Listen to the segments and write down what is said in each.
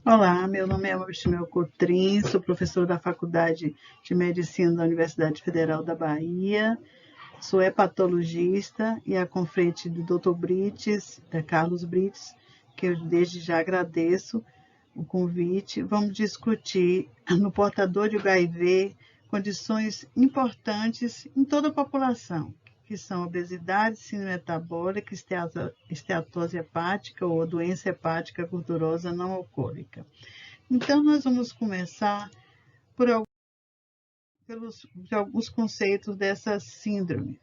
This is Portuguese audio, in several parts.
Olá, meu nome é Maurício Cotrim, sou professor da Faculdade de Medicina da Universidade Federal da Bahia, sou hepatologista e à frente do Dr. Brites, Carlos Brites, que eu desde já agradeço o convite. Vamos discutir no portador de HIV condições importantes em toda a população, que são obesidade, síndrome metabólica, esteatose hepática ou doença hepática gordurosa não alcoólica. Então, nós vamos começar por alguns conceitos dessas síndromes,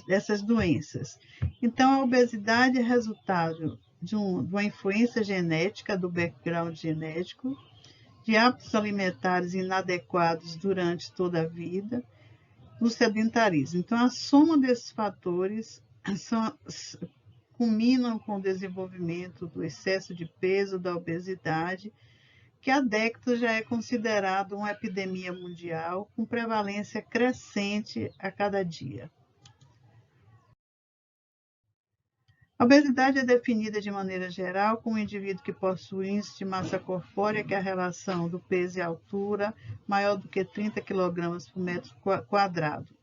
dessas doenças. Então, a obesidade é resultado de uma influência genética, do background genético, de hábitos alimentares inadequados durante toda a vida, do sedentarismo. Então, a soma desses fatores culminam com o desenvolvimento do excesso de peso, da obesidade, que há décadas já é considerado uma epidemia mundial, com prevalência crescente a cada dia. A obesidade é definida de maneira geral como um indivíduo que possui índice de massa corpórea, que é a relação do peso e altura, maior do que 30 kg por metro quadrado.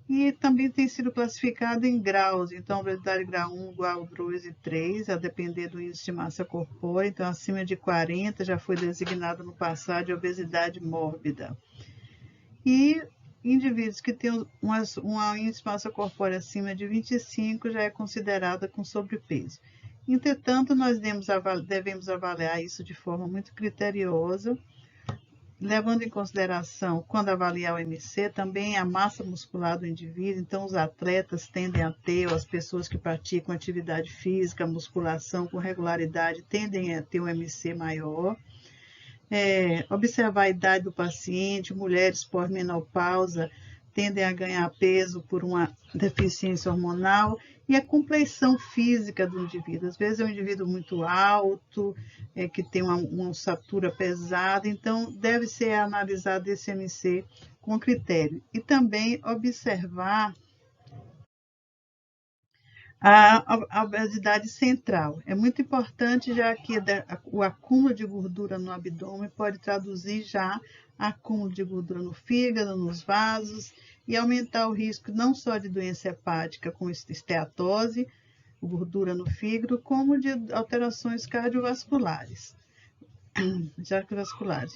E também tem sido classificado em graus, então, obesidade grau 1, grau 2 e 3, a depender do índice de massa corpórea, então, acima de 40 já foi designado no passado de obesidade mórbida. E indivíduos que têm um índice de massa corpórea acima de 25 já é considerada com sobrepeso. Entretanto, nós devemos avaliar isso de forma muito criteriosa, levando em consideração, quando avaliar o MC, também a massa muscular do indivíduo. Então, os atletas tendem a ter, ou as pessoas que praticam atividade física, musculação com regularidade, tendem a ter um MC maior. Observar a idade do paciente, mulheres pós-menopausa tendem a ganhar peso por uma deficiência hormonal, e a compleição física do indivíduo. Às vezes é um indivíduo muito alto, que tem uma ossatura pesada, então deve ser analisado esse MC com critério. E também observar a obesidade central. É muito importante, já que o acúmulo de gordura no abdômen pode traduzir já acúmulo de gordura no fígado, nos vasos, e aumentar o risco não só de doença hepática com esteatose, gordura no fígado, como de alterações cardiovasculares.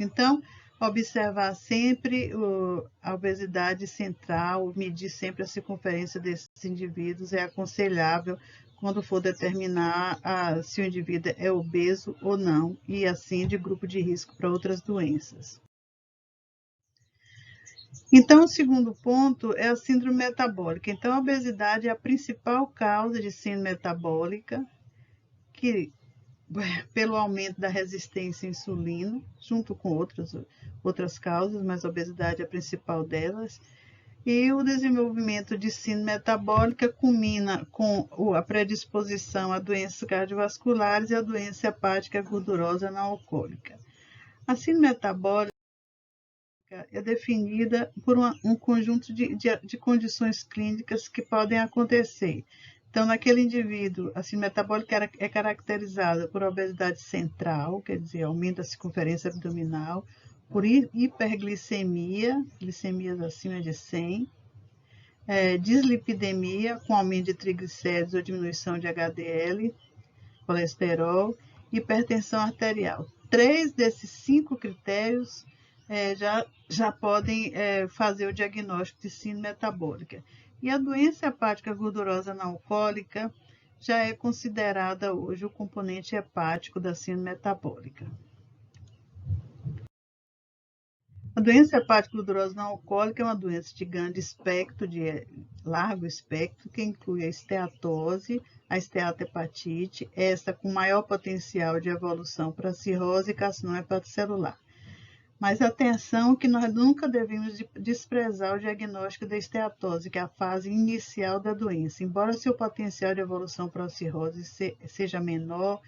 Então, observar sempre a obesidade central, medir sempre a circunferência desses indivíduos é aconselhável quando for determinar se o indivíduo é obeso ou não, e assim de grupo de risco para outras doenças. Então, o segundo ponto é a síndrome metabólica. Então, a obesidade é a principal causa de síndrome metabólica, que pelo aumento da resistência à insulina, junto com outras causas, mas a obesidade é a principal delas. E o desenvolvimento de síndrome metabólica culmina com a predisposição a doenças cardiovasculares e a doença hepática gordurosa não alcoólica. A síndrome metabólica é definida por um conjunto de condições clínicas que podem acontecer. Então, naquele indivíduo, a síndrome metabólica é caracterizada por obesidade central, quer dizer, aumento da circunferência abdominal, por hiperglicemia, glicemias acima de 100, dislipidemia, com aumento de triglicéridos ou diminuição de HDL, colesterol, hipertensão arterial. 3 desses 5 critérios já podem fazer o diagnóstico de síndrome metabólica. E a doença hepática gordurosa não alcoólica já é considerada hoje o componente hepático da síndrome metabólica. A doença hepática gordurosa não alcoólica é uma doença de grande espectro, de largo espectro, que inclui a esteatose, a esteatohepatite, essa com maior potencial de evolução para cirrose e carcinoma hepatocelular. Mas atenção que nós nunca devemos desprezar o diagnóstico da esteatose, que é a fase inicial da doença. Embora seu potencial de evolução para a cirrose seja menor,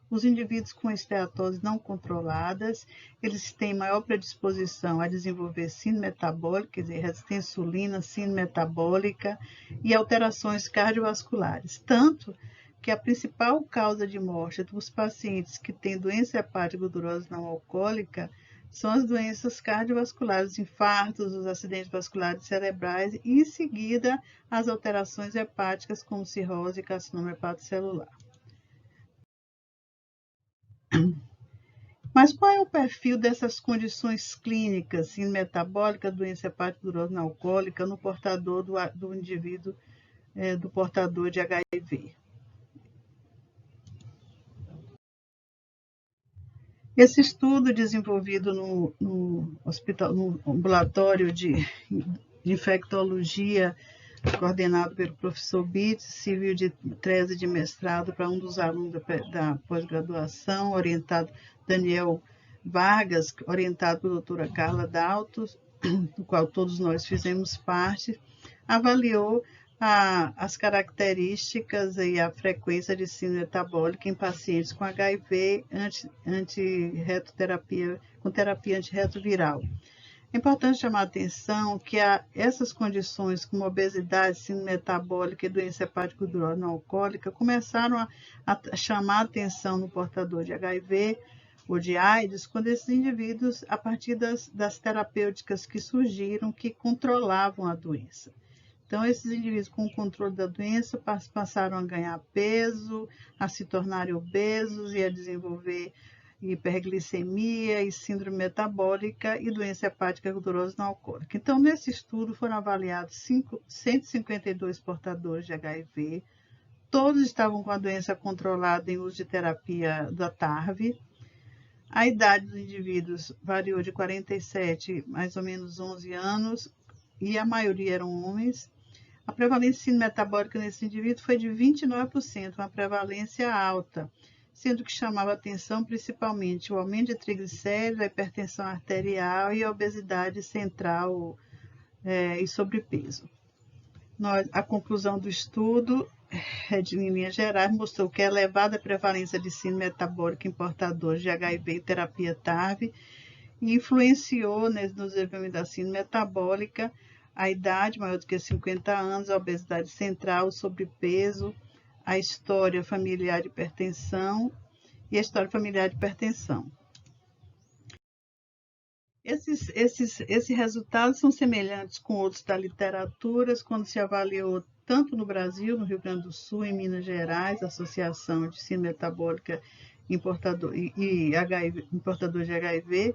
os indivíduos com esteatose não controladas, eles têm maior predisposição a desenvolver síndrome metabólica, quer dizer, resistência à insulina, síndrome metabólica e alterações cardiovasculares. Tanto que a principal causa de morte dos pacientes que têm doença hepática gordurosa não alcoólica são as doenças cardiovasculares, os infartos, os acidentes vasculares cerebrais e, em seguida, as alterações hepáticas, como cirrose e carcinoma hepatocelular. Mas qual é o perfil dessas condições clínicas, síndrome metabólica, doença hepática gordurosa não alcoólica, no portador do indivíduo, do portador de HIV? Esse estudo desenvolvido no ambulatório de infectologia, coordenado pelo professor Bitts, serviu de tese de mestrado para um dos alunos da pós-graduação, orientado Daniel Vargas, orientado pela doutora Carla Daltos, do qual todos nós fizemos parte, avaliou as características e a frequência de síndrome metabólica em pacientes com HIV com terapia antirretroviral. É importante chamar a atenção que essas condições, como obesidade, síndrome metabólica e doença hepática gordurosa não alcoólica, começaram a chamar a atenção no portador de HIV ou de AIDS, quando esses indivíduos, a partir das terapêuticas que surgiram, que controlavam a doença. Então, esses indivíduos com o controle da doença passaram a ganhar peso, a se tornarem obesos e a desenvolver hiperglicemia e síndrome metabólica e doença hepática gordurosa não alcoólica. Então, nesse estudo foram avaliados 152 portadores de HIV, todos estavam com a doença controlada em uso de terapia da TARV. A idade dos indivíduos variou de 47, mais ou menos 11 anos, e a maioria eram homens. A prevalência de síndrome metabólica nesse indivíduo foi de 29%, uma prevalência alta, sendo que chamava atenção principalmente o aumento de triglicéridos, a hipertensão arterial e a obesidade central e sobrepeso. A conclusão do estudo, em linhas gerais, mostrou que a elevada prevalência de síndrome metabólica em portadores de HIV em terapia TARV influenciou no desenvolvimento da síndrome metabólica a idade maior do que 50 anos, a obesidade central, o sobrepeso, a história familiar de hipertensão e a história familiar de hipertensão. Esses resultados são semelhantes com outros da literatura, quando se avaliou tanto no Brasil, no Rio Grande do Sul, em Minas Gerais, a Associação de Síndrome Metabólica importador de HIV,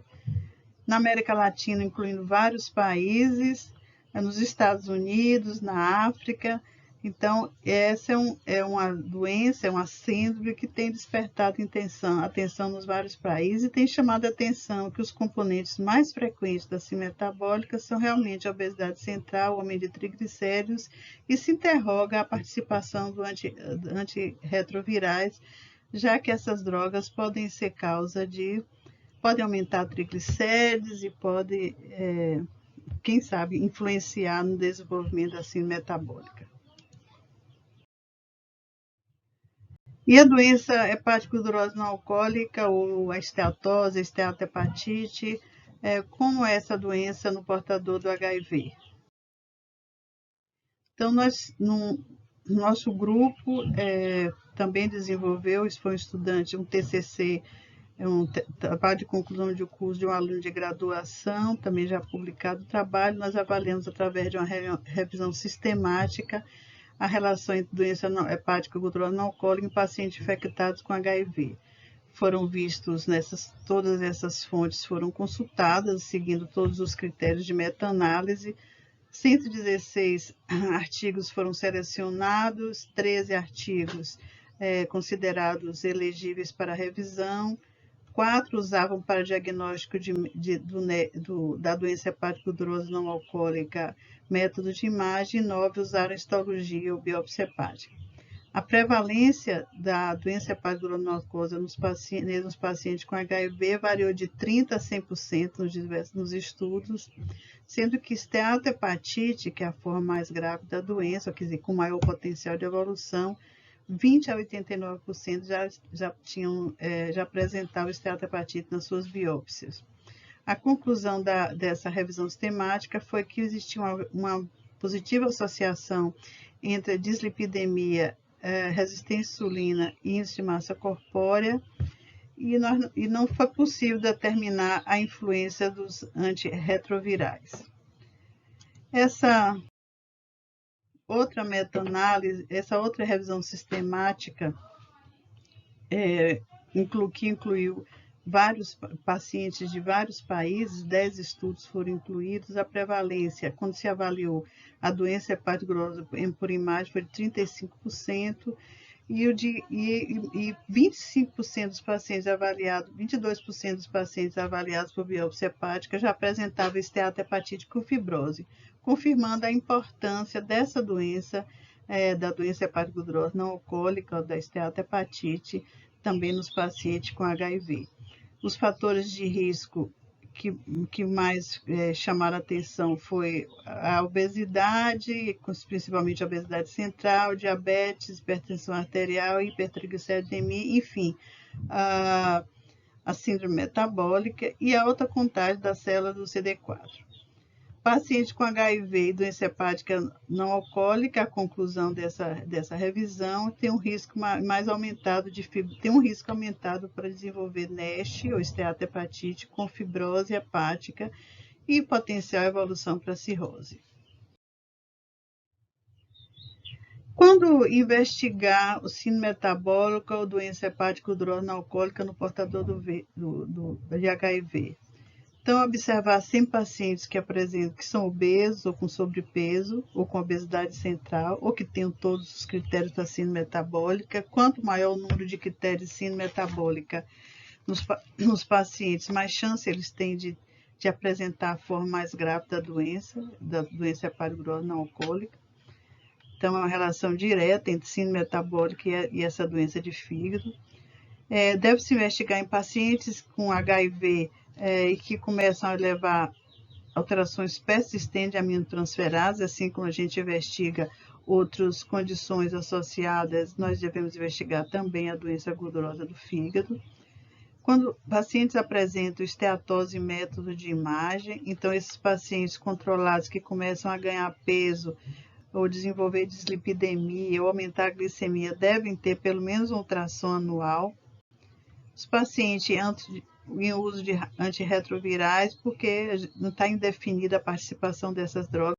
na América Latina, incluindo vários países, nos Estados Unidos, na África. Então, essa é uma doença, é uma síndrome que tem despertado atenção nos vários países e tem chamado a atenção que os componentes mais frequentes da síndrome metabólica são realmente a obesidade central, o aumento de triglicéridos, e se interroga a participação do antirretrovirais, já que essas drogas podem ser podem aumentar triglicéridos e podem, quem sabe, influenciar no desenvolvimento da síndrome metabólica. E a doença hepática gordurosa não alcoólica, ou a esteatose, a esteatohepatite, como é essa doença no portador do HIV? Então, nosso grupo também desenvolveu, isso foi um TCC, um trabalho de conclusão de curso de um aluno de graduação, também já publicado o trabalho. Nós avaliamos através de uma revisão sistemática a relação entre doença hepática gordurosa não alcoólica em pacientes infectados com HIV. Foram vistos todas essas fontes foram consultadas, seguindo todos os critérios de meta-análise. 116 artigos foram selecionados, 13 artigos considerados elegíveis para revisão, 4 usavam para diagnóstico da doença hepática gordurosa não alcoólica método de imagem, e 9 usaram histologia ou biópsia hepática. A prevalência da doença hepática gordurosa não alcoólica nos pacientes com HIV variou de 30% a 100% nos estudos, sendo que esteatohepatite, que é a forma mais grave da doença, quer dizer, com maior potencial de evolução, 20% a 89% já apresentavam esteatohepatite nas suas biópsias. A conclusão dessa revisão sistemática foi que existia uma positiva associação entre a dislipidemia resistência à insulina e índice de massa corpórea, e não foi possível determinar a influência dos antirretrovirais. Essa outra meta-análise, essa outra revisão sistemática, que incluiu vários pacientes de vários países, 10 estudos foram incluídos, a prevalência, quando se avaliou a doença hepática grossa por imagem, foi de 35%, e 25% dos pacientes avaliados, 22% dos pacientes avaliados por biópsia hepática já apresentavam esteatohepatite com fibrose, confirmando a importância dessa doença, da doença hepática grossa não alcoólica, ou da esteatohepatite, também nos pacientes com HIV. Os fatores de risco que mais chamaram a atenção foi a obesidade, principalmente a obesidade central, diabetes, hipertensão arterial, hipertrigliceridemia, enfim, a síndrome metabólica e a alta contagem das células do CD4. Paciente com HIV e doença hepática não alcoólica, a conclusão dessa revisão tem um risco mais aumentado tem um risco aumentado para desenvolver NASH ou esteatohepatite com fibrose hepática e potencial evolução para cirrose. Quando investigar o síndrome metabólica ou doença hepática grossa não alcoólica no portador de HIV? Então, observar 100 pacientes que são obesos ou com sobrepeso, ou com obesidade central, ou que tenham todos os critérios da síndrome metabólica. Quanto maior o número de critérios de síndrome metabólica nos pacientes, mais chance eles têm de apresentar a forma mais grave da doença hepática grossa não alcoólica. Então, é uma relação direta entre síndrome metabólica e essa doença de fígado. Deve-se investigar em pacientes com HIV e que começam a levar alterações persistentes de aminotransferases, assim como a gente investiga outras condições associadas, nós devemos investigar também a doença gordurosa do fígado. Quando pacientes apresentam esteatose em método de imagem, então esses pacientes controlados que começam a ganhar peso ou desenvolver dislipidemia ou aumentar a glicemia devem ter pelo menos um ultrassom anual. Os pacientes em uso de antirretrovirais, porque não está indefinida a participação dessas drogas,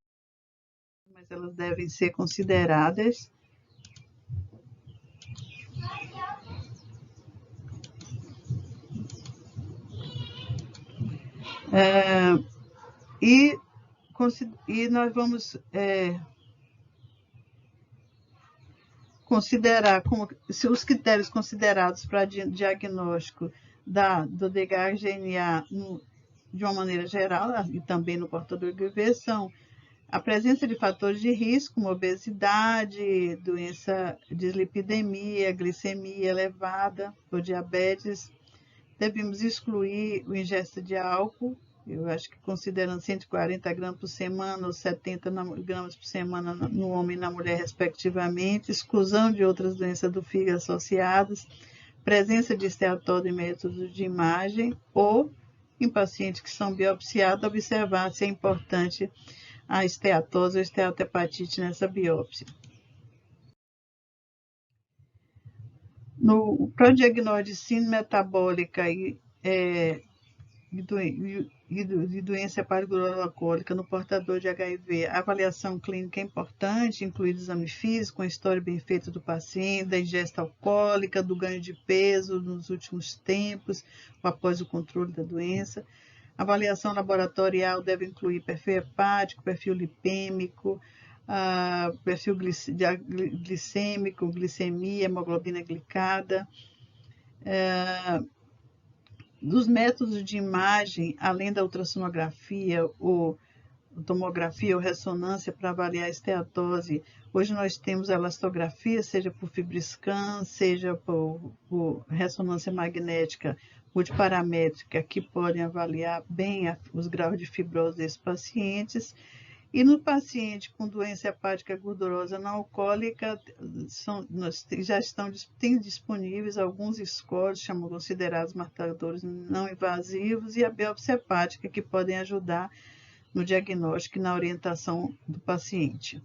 mas elas devem ser consideradas. E nós vamos considerar os critérios considerados para diagnóstico do DHGNA de uma maneira geral, e também no portador de HIV, são a presença de fatores de risco, como obesidade, doença de dislipidemia, glicemia elevada ou diabetes. Devemos excluir o ingesta de álcool, eu acho que considerando 140 gramas por semana ou 70 gramas por semana no homem e na mulher, respectivamente, exclusão de outras doenças do fígado associadas, presença de esteatose em métodos de imagem ou, em pacientes que são biopsiados, observar se é importante a esteatose ou esteatohepatite nessa biópsia. Para o diagnóstico de síndrome metabólica e doença hepática grossa alcoólica no portador de HIV, a avaliação clínica é importante, incluindo exame físico, uma história bem feita do paciente, da ingesta alcoólica, do ganho de peso nos últimos tempos, após o controle da doença. A avaliação laboratorial deve incluir perfil hepático, perfil lipêmico, perfil glicêmico, glicemia, hemoglobina glicada. Dos métodos de imagem, além da ultrassonografia, ou tomografia ou ressonância para avaliar a esteatose, hoje nós temos a elastografia, seja por FibroScan, seja por ressonância magnética multiparamétrica, que podem avaliar bem os graus de fibrose desses pacientes. E no paciente com doença hepática gordurosa não alcoólica, tem disponíveis alguns scores, considerados marcadores não invasivos, e a biópsia hepática, que podem ajudar no diagnóstico e na orientação do paciente.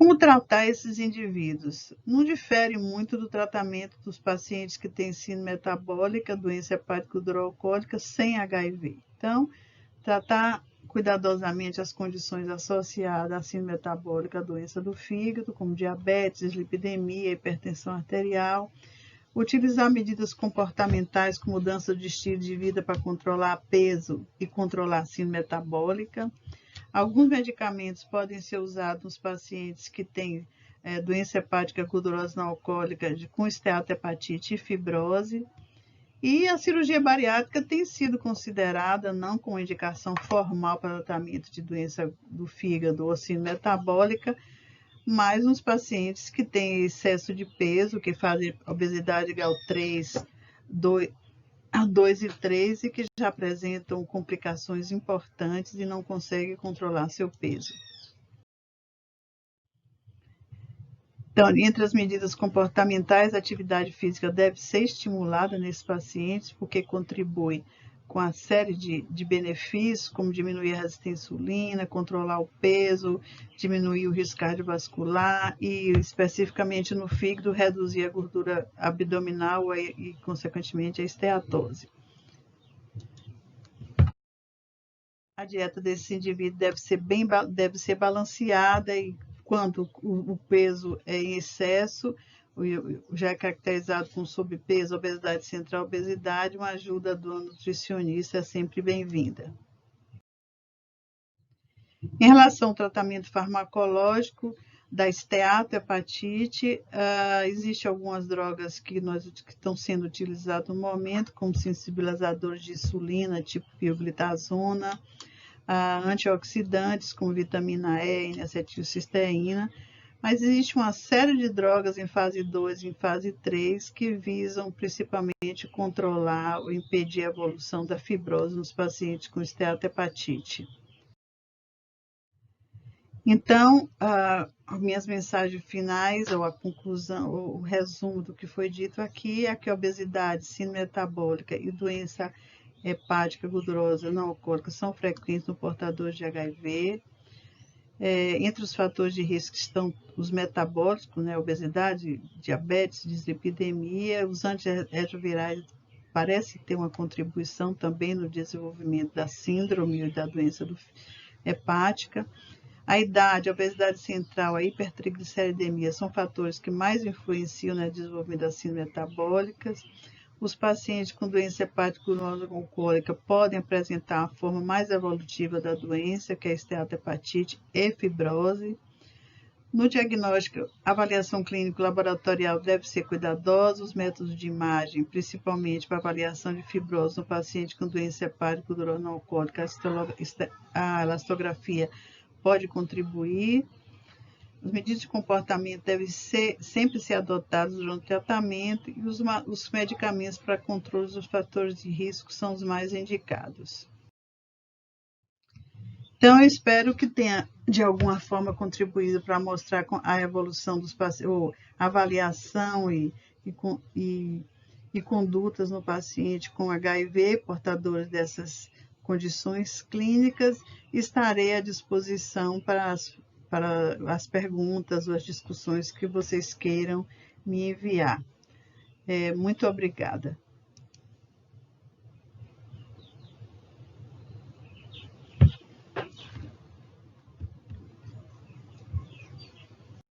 Como tratar esses indivíduos? Não difere muito do tratamento dos pacientes que têm síndrome metabólica, doença hepática alcoólica sem HIV. Então, tratar cuidadosamente as condições associadas à síndrome metabólica, à doença do fígado, como diabetes, dislipidemia, hipertensão arterial. Utilizar medidas comportamentais com mudança de estilo de vida para controlar peso e controlar a síndrome metabólica. Alguns medicamentos podem ser usados nos pacientes que têm doença hepática gordurosa não alcoólica com esteatohepatite e fibrose. E a cirurgia bariátrica tem sido considerada não como indicação formal para tratamento de doença do fígado ou síndrome metabólica, mas nos pacientes que têm excesso de peso, que fazem obesidade grau 3, 2 e 3 e que já apresentam complicações importantes e não conseguem controlar seu peso. Então, entre as medidas comportamentais, a atividade física deve ser estimulada nesses pacientes, porque contribui com a série de benefícios, como diminuir a resistência à insulina, controlar o peso, diminuir o risco cardiovascular e, especificamente no fígado, reduzir a gordura abdominal e consequentemente, a esteatose. A dieta desse indivíduo deve ser balanceada e quando o peso é em excesso, já é caracterizado com sobrepeso, obesidade central, obesidade, uma ajuda do nutricionista é sempre bem-vinda. Em relação ao tratamento farmacológico da esteatohepatite, existem algumas drogas que estão sendo utilizadas no momento, como sensibilizadores de insulina, tipo pioglitazona, antioxidantes como vitamina E, N-acetilcisteína, mas existe uma série de drogas em fase 2 e em fase 3 que visam principalmente controlar ou impedir a evolução da fibrose nos pacientes com esteatohepatite. Então, as minhas mensagens finais, ou a conclusão, ou o resumo do que foi dito aqui, é que a obesidade, síndrome metabólica e doença hepática gordurosa não alcoólica são frequentes no portador de HIV. Entre os fatores de risco estão os metabólicos, né, obesidade, diabetes, dislipidemia. Os antirretrovirais parecem ter uma contribuição também no desenvolvimento da síndrome e da doença hepática. A idade, a obesidade central, a hipertrigliceridemia são fatores que mais influenciam no desenvolvimento das síndromes metabólicas. Os pacientes com doença hepática gordurosa alcoólica podem apresentar a forma mais evolutiva da doença, que é a esteatohepatite e fibrose. No diagnóstico, a avaliação clínica laboratorial deve ser cuidadosa. Os métodos de imagem, principalmente para avaliação de fibrose no paciente com doença hepática gordurosa não alcoólica, a elastografia pode contribuir. As medidas de comportamento devem sempre ser adotadas durante o tratamento e os medicamentos para controle dos fatores de risco são os mais indicados. Então, eu espero que tenha, de alguma forma, contribuído para mostrar a evolução dos pacientes, ou avaliação e condutas no paciente com HIV, portadores dessas condições clínicas. Estarei à disposição para as perguntas ou as discussões que vocês queiram me enviar. Muito obrigada.